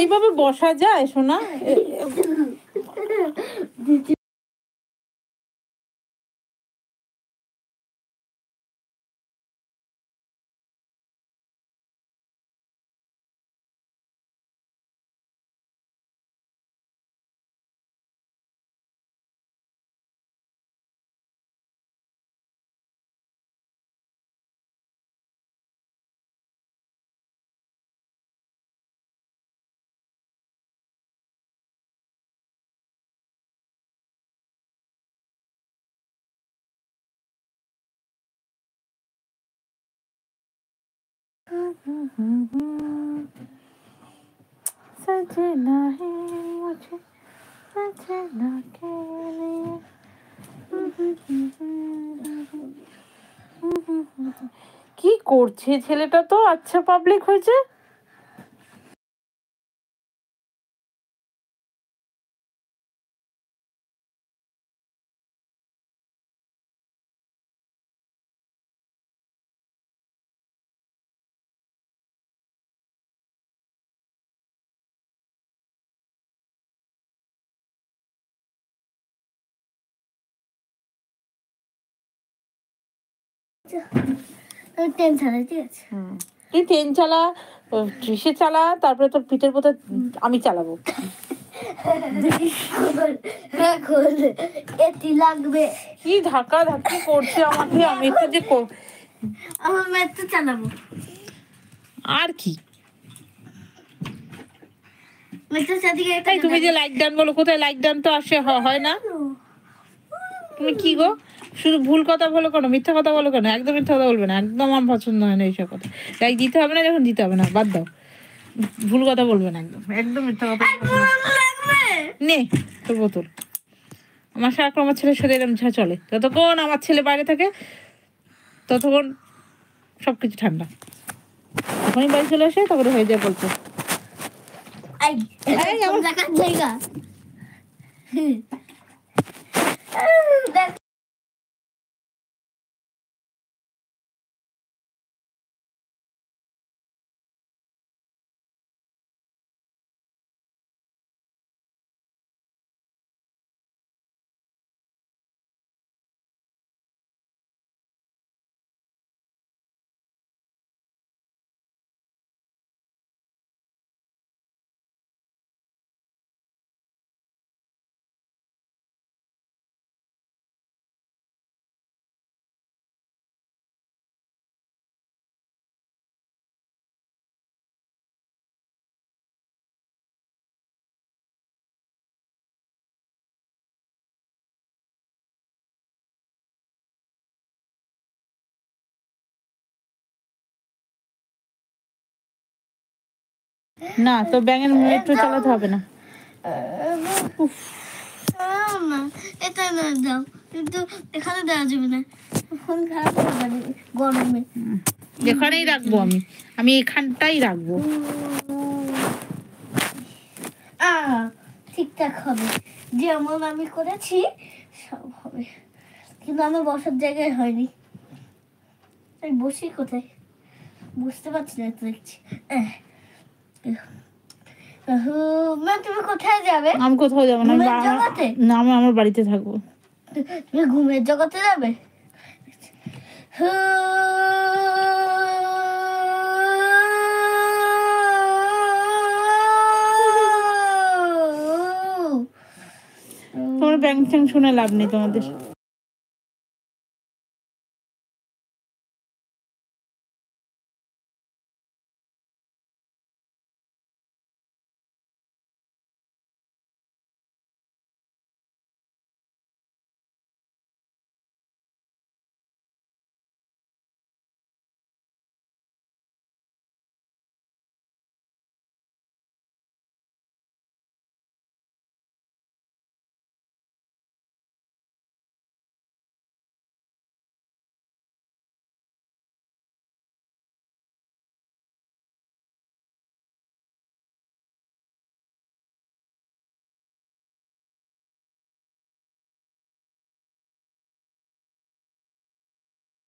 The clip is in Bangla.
এইভাবে বসা যায় সোনা? सजना है मुझे सजना के लिए। কি করছে ছেলেটা? তো আচ্ছা পাবলিক হয়েছে। ট্রেন চালা, ঠিক আছে? তুই ট্রেন চালা, ট্রিসে চালা, তারপরে তোর পিঠের পথে আমি চালাবো। এটি লাগবে। কি ধাক্কা ধাক্কি করছে আমাকে, আমি একটু যে আমার ম্যাথ তো চালাবো। আর কি তাই তুমি যে লাইক ডান বলো, কোথায় লাইক ডান তো আসে, হয় না? তুমি কি গো শুধু ভুল কথা বলো কেন, মিথ্যা কথা বলো কেন? একদম মিথ্যা কথা বলবে না, একদম আমার পছন্দ হয় না এইসব কথা। লাইক দিতে হবে না যখন দিতে হবে না, বাদ দাও। ভুল কথা বলবে না, একদম একদম মিথ্যা কথা নে তোর বোতল। আমার সারাক্ষণ আমার ছেলের সাথে এরকম চলে, যতক্ষণ আমার ছেলে বাইরে থাকে ততক্ষণ সবকিছু ঠান্ডা। যখনই বাড়ি চলে আসে তখন হয়ে যায় বলতো জায়গা। না, তো ব্যাঙের মেট্রো চালাতে হবে না। এটা না দাও, কিন্তু এখানে দেওয়া যাবে না, ফোন খারাপ হয়ে যাবে গরমে। যেখানেই রাখবো আমি এখানটাই রাখবো। ঠিকঠাক হবে, যেমন আমি করেছি সব হবে, কিন্তু আমার বসার জায়গায় হয়নি। আমি বসি কোথায় বুঝতে পারছি না, দেখছি। মা তুমি কোথায় যাবে? আমি কোথাও যাবো না, আমি আমার বাড়িতে থাকবো। তুমি ঘুমের জগতে যাবে? তোমার ব্যাং চ্যাং শুনে লাভ নেই তোমাদের।